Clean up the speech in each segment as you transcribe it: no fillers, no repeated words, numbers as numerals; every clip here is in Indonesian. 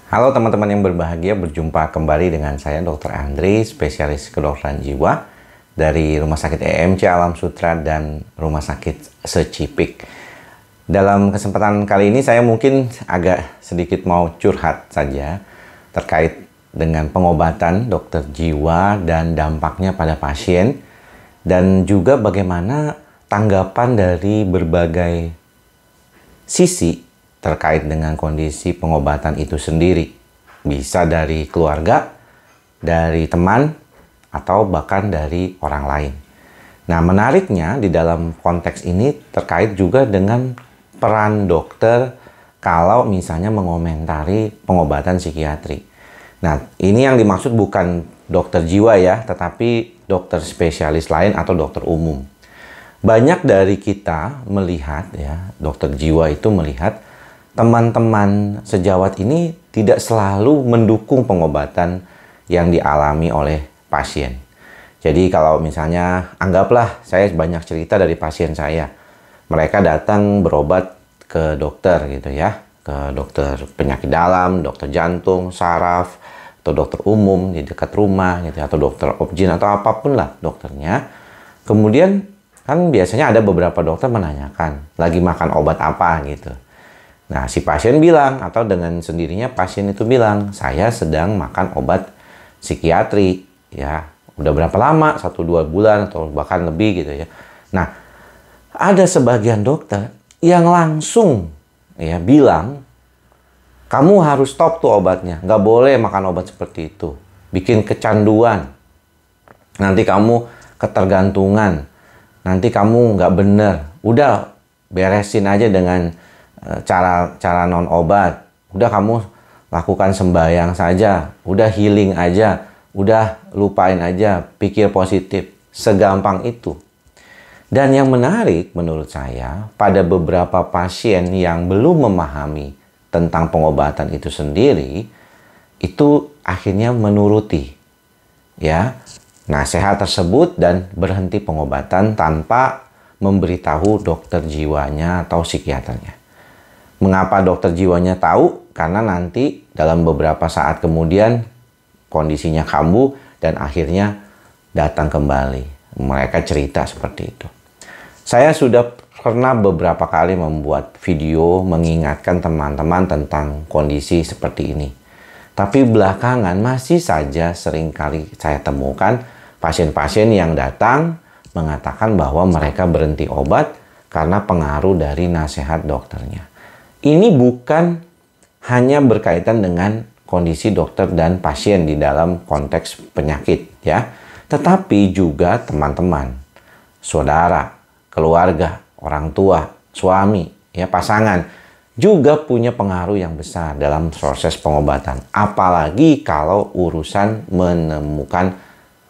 Halo teman-teman yang berbahagia, berjumpa kembali dengan saya Dr. Andri, spesialis kedokteran jiwa dari Rumah Sakit EMC Alam Sutera dan Rumah Sakit Secipik. Dalam kesempatan kali ini saya mungkin agak sedikit mau curhat saja terkait dengan pengobatan dokter jiwa dan dampaknya pada pasien, dan juga bagaimana tanggapan dari berbagai sisi terkait dengan kondisi pengobatan itu sendiri. Bisa dari keluarga, dari teman, atau bahkan dari orang lain. Nah, menariknya di dalam konteks ini terkait juga dengan peran dokter kalau misalnya mengomentari pengobatan psikiatri. Nah, ini yang dimaksud bukan dokter jiwa ya, tetapi dokter spesialis lain atau dokter umum. Banyak dari kita melihat ya, dokter jiwa itu melihat teman-teman sejawat ini tidak selalu mendukung pengobatan yang dialami oleh pasien. Jadi kalau misalnya anggaplah saya banyak cerita dari pasien saya. Mereka datang berobat ke dokter gitu ya. Ke dokter penyakit dalam, dokter jantung, saraf, atau dokter umum di dekat rumah gitu, atau dokter obgyn atau apapun lah dokternya. Kemudian kan biasanya ada beberapa dokter menanyakan, lagi makan obat apa gitu. Nah, si pasien bilang, atau dengan sendirinya pasien itu bilang, saya sedang makan obat psikiatri, ya. Udah berapa lama? 1-2 bulan, atau bahkan lebih gitu ya. Nah, ada sebagian dokter yang langsung ya bilang, kamu harus stop tuh obatnya. Nggak boleh makan obat seperti itu. Bikin kecanduan. Nanti kamu ketergantungan. Nanti kamu nggak bener. Udah, beresin aja dengan cara non obat. Udah kamu lakukan sembahyang saja, udah healing aja, udah lupain aja, pikir positif. Segampang itu. Dan yang menarik menurut saya, pada beberapa pasien yang belum memahami tentang pengobatan itu sendiri, itu akhirnya menuruti ya nasihat tersebut dan berhenti pengobatan tanpa memberitahu dokter jiwanya atau psikiaternya. Mengapa dokter jiwanya tahu? Karena nanti dalam beberapa saat kemudian kondisinya kambuh dan akhirnya datang kembali. Mereka cerita seperti itu. Saya sudah pernah beberapa kali membuat video mengingatkan teman-teman tentang kondisi seperti ini. Tapi belakangan masih saja seringkali saya temukan pasien-pasien yang datang mengatakan bahwa mereka berhenti obat karena pengaruh dari nasihat dokternya. Ini bukan hanya berkaitan dengan kondisi dokter dan pasien di dalam konteks penyakit ya, tetapi juga teman-teman, saudara, keluarga, orang tua, suami, ya pasangan juga punya pengaruh yang besar dalam proses pengobatan. Apalagi kalau urusan menemukan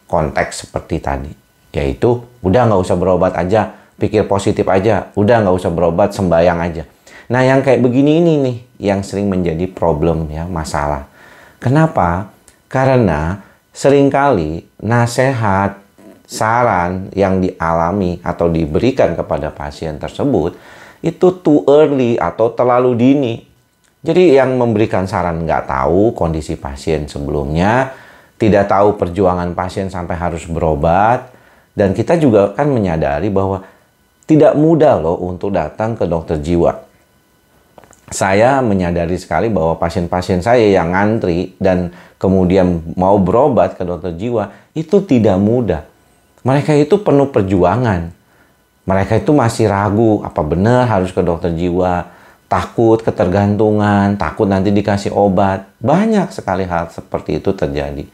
konteks seperti tadi, yaitu udah nggak usah berobat aja, pikir positif aja, udah nggak usah berobat, sembahyang aja. Nah, yang kayak begini ini nih yang sering menjadi problem ya, masalah. Kenapa? Karena seringkali nasihat, saran yang dialami atau diberikan kepada pasien tersebut itu too early atau terlalu dini. Jadi yang memberikan saran nggak tahu kondisi pasien sebelumnya, tidak tahu perjuangan pasien sampai harus berobat, dan kita juga kan menyadari bahwa tidak mudah loh untuk datang ke dokter jiwa. Saya menyadari sekali bahwa pasien-pasien saya yang ngantri dan kemudian mau berobat ke dokter jiwa itu tidak mudah. Mereka itu penuh perjuangan. Mereka itu masih ragu apa benar harus ke dokter jiwa, takut ketergantungan, takut nanti dikasih obat. Banyak sekali hal seperti itu terjadi.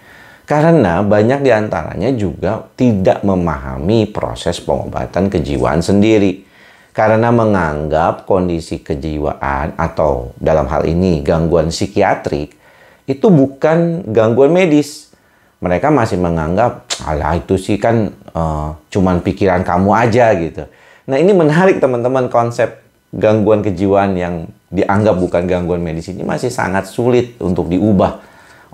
Karena banyak diantaranya juga tidak memahami proses pengobatan kejiwaan sendiri. Karena menganggap kondisi kejiwaan atau dalam hal ini gangguan psikiatrik itu bukan gangguan medis. Mereka masih menganggap, alah itu sih kan cuman pikiran kamu aja gitu. Nah, ini menarik teman-teman, konsep gangguan kejiwaan yang dianggap bukan gangguan medis ini masih sangat sulit untuk diubah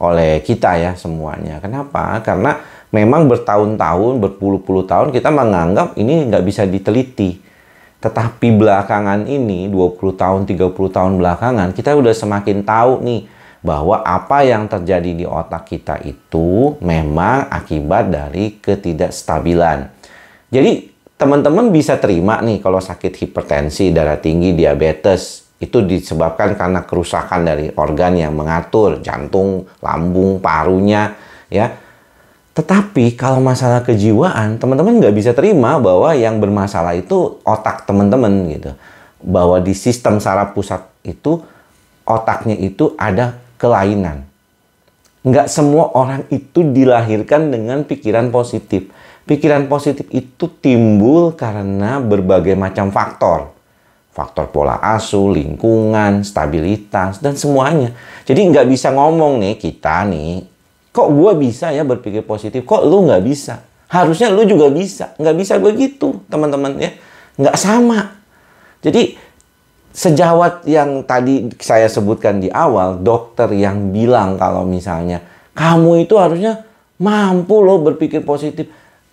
oleh kita ya semuanya. Kenapa? Karena memang bertahun-tahun, berpuluh-puluh tahun kita menganggap ini nggak bisa diteliti. Tetapi belakangan ini, 20 tahun, 30 tahun belakangan, kita udah semakin tahu nih bahwa apa yang terjadi di otak kita itu memang akibat dari ketidakstabilan. Jadi teman-teman bisa terima nih kalau sakit hipertensi, darah tinggi, diabetes itu disebabkan karena kerusakan dari organ yang mengatur jantung, lambung, parunya, ya. Tetapi kalau masalah kejiwaan, teman-teman nggak bisa terima bahwa yang bermasalah itu otak teman-teman gitu. Bahwa di sistem saraf pusat itu, otaknya itu ada kelainan. Nggak semua orang itu dilahirkan dengan pikiran positif. Pikiran positif itu timbul karena berbagai macam faktor. Faktor pola asuh, lingkungan, stabilitas, dan semuanya. Jadi nggak bisa ngomong nih, kita nih, kok gue bisa ya berpikir positif? Kok lu nggak bisa? Harusnya lu juga bisa. Nggak bisa begitu, teman-teman ya. Nggak sama. Jadi, sejawat yang tadi saya sebutkan di awal, dokter yang bilang kalau misalnya, kamu itu harusnya mampu loh berpikir positif.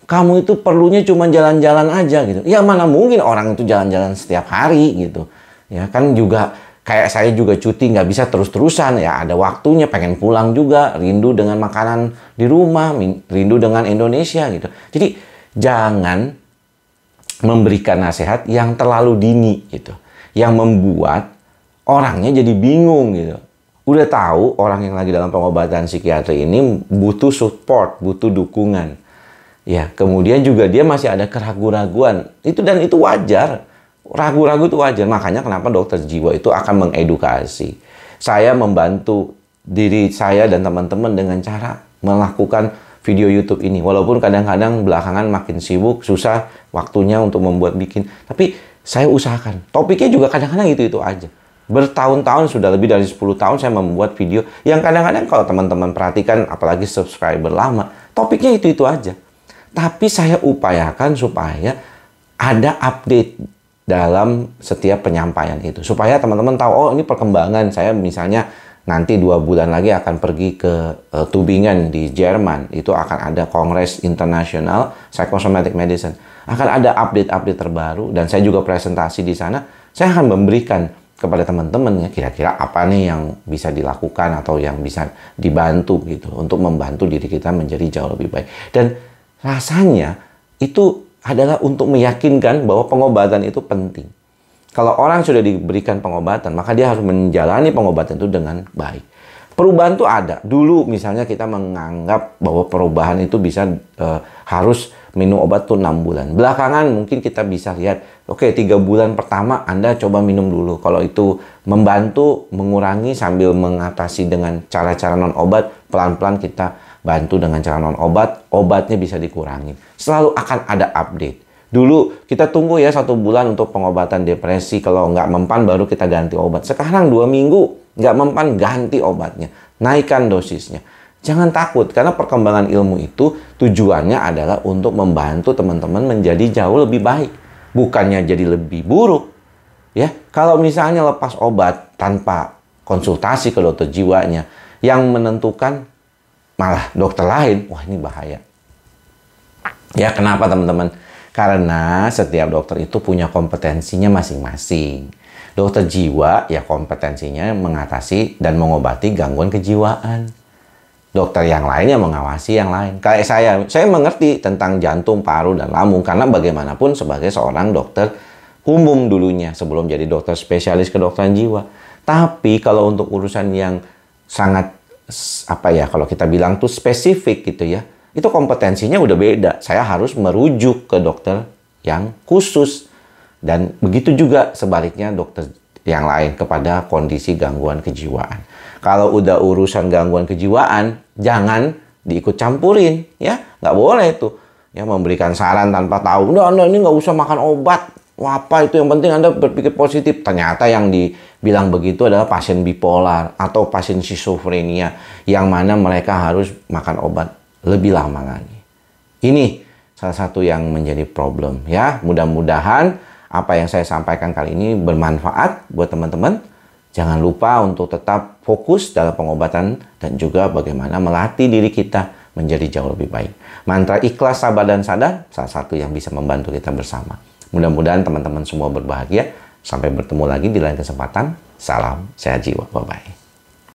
Kamu itu perlunya cuma jalan-jalan aja gitu. Ya mana mungkin orang itu jalan-jalan setiap hari gitu. Ya kan juga kayak saya juga cuti nggak bisa terus-terusan ya, ada waktunya, pengen pulang juga, rindu dengan makanan di rumah, rindu dengan Indonesia gitu. Jadi jangan memberikan nasihat yang terlalu dini gitu, yang membuat orangnya jadi bingung gitu. Udah tahu orang yang lagi dalam pengobatan psikiatri ini butuh support, butuh dukungan. Ya, kemudian juga dia masih ada keraguan-raguan. Dan itu wajar. Ragu-ragu itu wajar, makanya kenapa dokter jiwa itu akan mengedukasi. Saya membantu diri saya dan teman-teman dengan cara melakukan video YouTube ini. Walaupun kadang-kadang belakangan makin sibuk, susah waktunya untuk membuat bikin. Tapi saya usahakan. Topiknya juga kadang-kadang itu aja. Bertahun-tahun, sudah lebih dari 10 tahun saya membuat video yang kadang-kadang kalau teman-teman perhatikan, apalagi subscriber lama, topiknya itu aja. Tapi saya upayakan supaya ada update dalam setiap penyampaian itu. Supaya teman-teman tahu, oh ini perkembangan. Saya misalnya nanti 2 bulan lagi akan pergi ke Tübingen di Jerman. Itu akan ada Kongres Internasional Psychosomatic Medicine. Akan ada update-update terbaru. Dan saya juga presentasi di sana. Saya akan memberikan kepada teman-teman ya kira-kira apa nih yang bisa dilakukan atau yang bisa dibantu gitu. Untuk membantu diri kita menjadi jauh lebih baik. Dan rasanya itu adalah untuk meyakinkan bahwa pengobatan itu penting. Kalau orang sudah diberikan pengobatan, maka dia harus menjalani pengobatan itu dengan baik. Perubahan itu ada. Dulu misalnya kita menganggap bahwa perubahan itu bisa harus minum obat tuh 6 bulan. Belakangan mungkin kita bisa lihat, oke 3 bulan pertama Anda coba minum dulu. Kalau itu membantu mengurangi sambil mengatasi dengan cara-cara non-obat, pelan-pelan kita bantu dengan cara non-obat, obatnya bisa dikurangi. Selalu akan ada update. Dulu kita tunggu ya 1 bulan untuk pengobatan depresi. Kalau nggak mempan baru kita ganti obat. Sekarang 2 minggu nggak mempan ganti obatnya. Naikkan dosisnya. Jangan takut karena perkembangan ilmu itu tujuannya adalah untuk membantu teman-teman menjadi jauh lebih baik. Bukannya jadi lebih buruk. Ya, kalau misalnya lepas obat tanpa konsultasi ke dokter jiwanya yang menentukan malah dokter lain, wah ini bahaya. Ya kenapa teman-teman? Karena setiap dokter itu punya kompetensinya masing-masing. Dokter jiwa ya kompetensinya mengatasi dan mengobati gangguan kejiwaan. Dokter yang lain yang mengawasi yang lain. Kayak saya mengerti tentang jantung, paru, dan lambung. Karena bagaimanapun sebagai seorang dokter umum dulunya sebelum jadi dokter spesialis kedokteran jiwa. Tapi kalau untuk urusan yang sangat kalau kita bilang tuh spesifik gitu ya, itu kompetensinya udah beda. Saya harus merujuk ke dokter yang khusus. Dan begitu juga sebaliknya dokter yang lain kepada kondisi gangguan kejiwaan. Kalau udah urusan gangguan kejiwaan, jangan diikut campurin, ya. Nggak boleh tuh. Ya, memberikan saran tanpa tahu. Udah, Anda ini nggak usah makan obat. Wah, apa itu, yang penting Anda berpikir positif. Ternyata yang dibilang begitu adalah pasien bipolar atau pasien skizofrenia yang mana mereka harus makan obat lebih lama lagi. Ini salah satu yang menjadi problem ya. Mudah-mudahan apa yang saya sampaikan kali ini bermanfaat buat teman-teman. Jangan lupa untuk tetap fokus dalam pengobatan dan juga bagaimana melatih diri kita menjadi jauh lebih baik. Mantra ikhlas, sabar, dan sadar salah satu yang bisa membantu kita bersama. Mudah-mudahan teman-teman semua berbahagia. Sampai bertemu lagi di lain kesempatan. Salam sehat jiwa. Bye-bye.